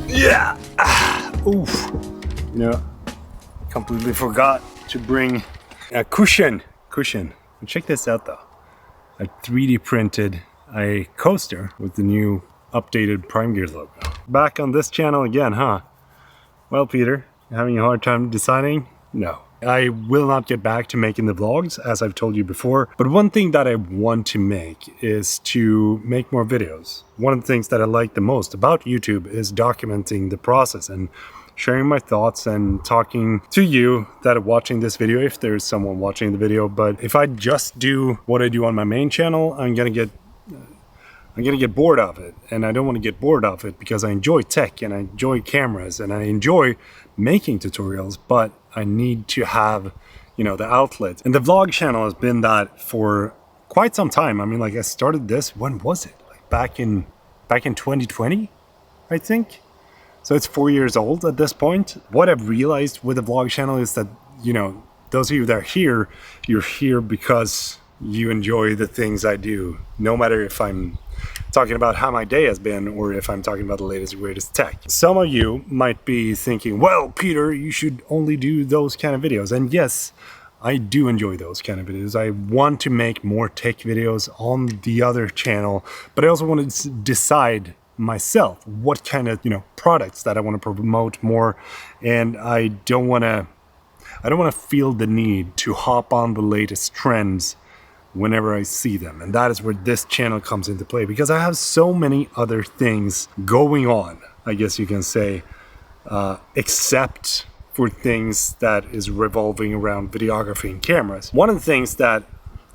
Yeah! Oof. You know, completely forgot to bring a cushion. Check this out though. I 3D printed a coaster with the new updated Prime Gear logo. Back on this channel again, huh? Well, Peter, having a hard time deciding? No. I will not get back to making the vlogs, as I've told you before, but one thing that I want to make is to make more videos. One of the things that I like the most about YouTube is documenting the process and sharing my thoughts and talking to you that are watching this video, if there's someone watching the video. But if I just do what I do on my main channel, I'm gonna get bored of it, and I don't want to get bored of it because I enjoy tech and I enjoy cameras and I enjoy making tutorials, but I need to have, you know, the outlet. And the vlog channel has been that for quite some time. I mean, like, I started this, when was it? Like back in 2020, I think. So it's 4 years old at this point. What I've realized with the vlog channel is that, you know, those of you that are here, you're here because you enjoy the things I do, no matter if I'm talking about how my day has been or if I'm talking about the latest and greatest tech. Some of you might be thinking, well, Peter, you should only do those kind of videos. And yes, I do enjoy those kind of videos. I want to make more tech videos on the other channel, but I also want to decide myself what kind of, you know, products that I want to promote more. And I don't want to feel the need to hop on the latest trends whenever I see them. And that is where this channel comes into play, because I have so many other things going on, I guess you can say, except for things that is revolving around videography and cameras. One of the things that,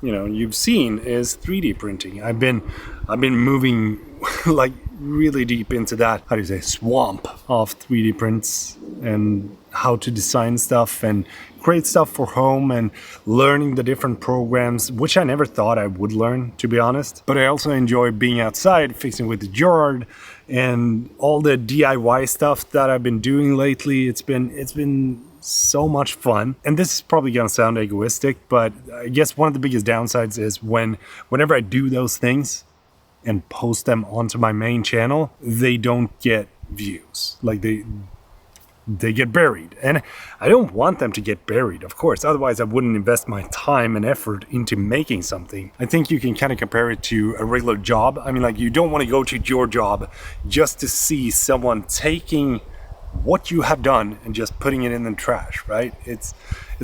you know, you've seen is 3D printing. I've been moving like really deep into that, how do you say, swamp of 3D prints and how to design stuff and create stuff for home and learning the different programs, which I never thought I would learn, to be honest. But I also enjoy being outside, fixing with the yard and all the DIY stuff that I've been doing lately. It's been so much fun. And this is probably gonna sound egoistic, but I guess one of the biggest downsides is whenever I do those things and post them onto my main channel, they don't get views. Like they get buried. And I don't want them to get buried, of course. Otherwise, I wouldn't invest my time and effort into making something. I think you can kind of compare it to a regular job. I mean, like, you don't want to go to your job just to see someone taking what you have done and just putting it in the trash, right? It's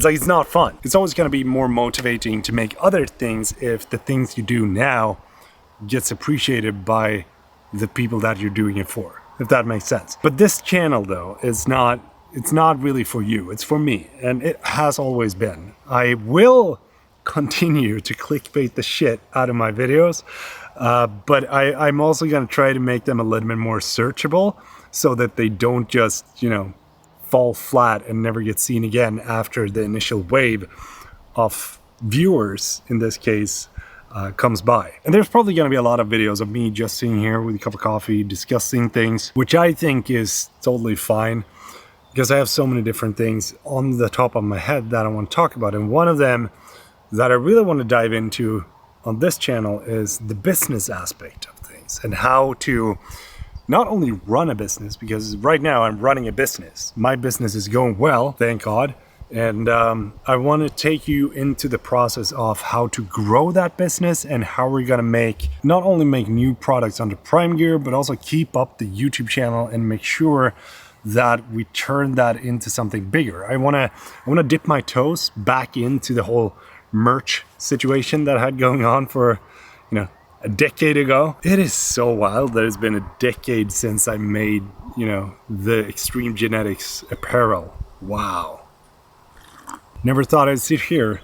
like, it's not fun. It's always going to be more motivating to make other things if the things you do now gets appreciated by the people that you're doing it for, if that makes sense. But this channel though, it's not really for you, it's for me, and it has always been. I will continue to clickbait the shit out of my videos, but I'm also gonna try to make them a little bit more searchable so that they don't just, you know, fall flat and never get seen again after the initial wave of viewers, in this case, comes by. And there's probably going to be a lot of videos of me just sitting here with a cup of coffee discussing things, which I think is totally fine, because I have so many different things on the top of my head that I want to talk about. And one of them that I really want to dive into on this channel is the business aspect of things and how to not only run a business, because right now I'm running a business. My business is going well, thank God. And I want to take you into the process of how to grow that business and how we're going to not only make new products under Prime Gear, but also keep up the YouTube channel and make sure that we turn that into something bigger. I want to dip my toes back into the whole merch situation that I had going on for, you know, a decade ago. It is so wild that it's been a decade since I made, you know, the Extreme Genetics apparel. Wow. Never thought I'd sit here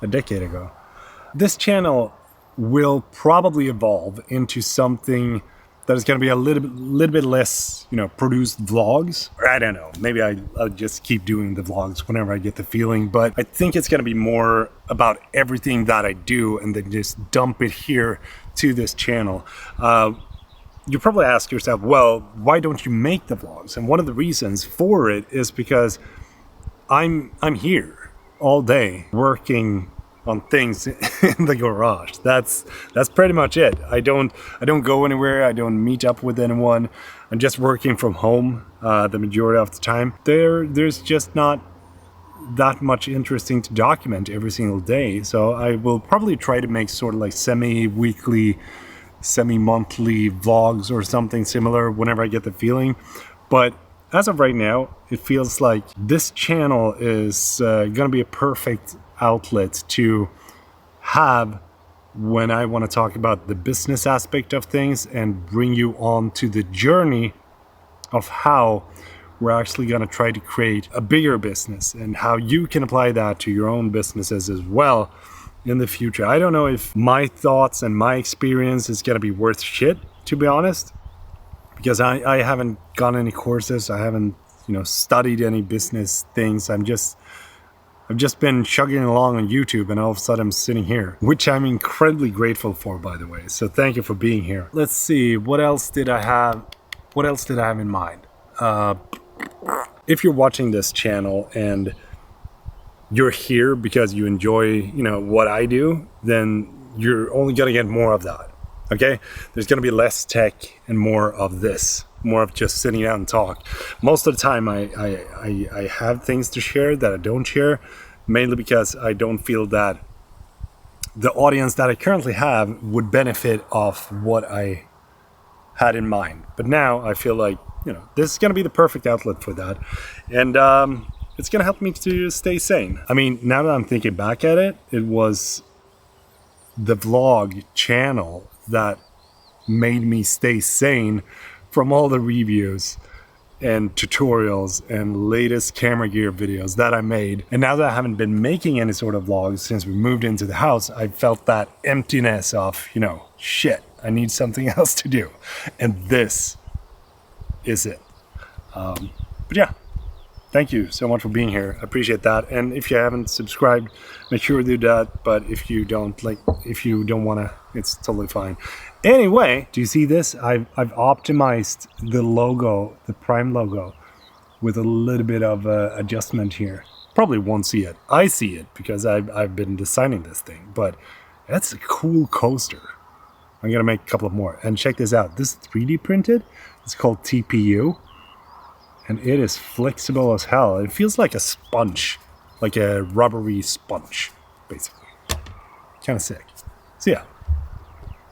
a decade ago. This channel will probably evolve into something that it's going to be a little bit less, produced vlogs. Or I don't know, maybe I'll just keep doing the vlogs whenever I get the feeling. But I think it's going to be more about everything that I do and then just dump it here to this channel. You probably ask yourself, well, why don't you make the vlogs? And one of the reasons for it is because I'm here all day working on things in the garage. That's pretty much it. I don't go anywhere. I don't meet up with anyone. I'm just working from home the majority of the time. There's just not that much interesting to document every single day. So I will probably try to make sort of like semi-weekly, semi-monthly vlogs or something similar whenever I get the feeling. But as of right now, it feels like this channel is gonna be a perfect outlet to have when I want to talk about the business aspect of things and bring you on to the journey of how we're actually going to try to create a bigger business and how you can apply that to your own businesses as well in the future. I don't know if my thoughts and my experience is going to be worth shit, to be honest, because I haven't gone any courses. I haven't, studied any business things. I've just been chugging along on YouTube, and all of a sudden I'm sitting here, which I'm incredibly grateful for, by the way. So thank you for being here. Let's see, what else did I have in mind? If you're watching this channel and you're here because you enjoy, what I do, then you're only gonna get more of that. Okay? There's gonna be less tech and more of this. More of just sitting down and talk. Most of the time I have things to share that I don't share, mainly because I don't feel that the audience that I currently have would benefit off what I had in mind. But now I feel like, this is going to be the perfect outlet for that. And it's going to help me to stay sane. I mean, now that I'm thinking back at it, it was the vlog channel that made me stay sane from all the reviews and tutorials and latest camera gear videos that I made. And now that I haven't been making any sort of vlogs since we moved into the house, I felt that emptiness of, shit, I need something else to do. And this is it. But yeah, thank you so much for being here. I appreciate that. And if you haven't subscribed, make sure to do that. But if you don't want to, it's totally fine. Anyway, do you see this? I've optimized the logo, the Prime logo, with a little bit of adjustment here. Probably won't see it. I see it because I've been designing this thing. But that's a cool coaster. I'm going to make a couple of more. And check this out. This is 3D printed. It's called TPU. And it is flexible as hell. It feels like a sponge. Like a rubbery sponge, basically. Kind of sick. So yeah.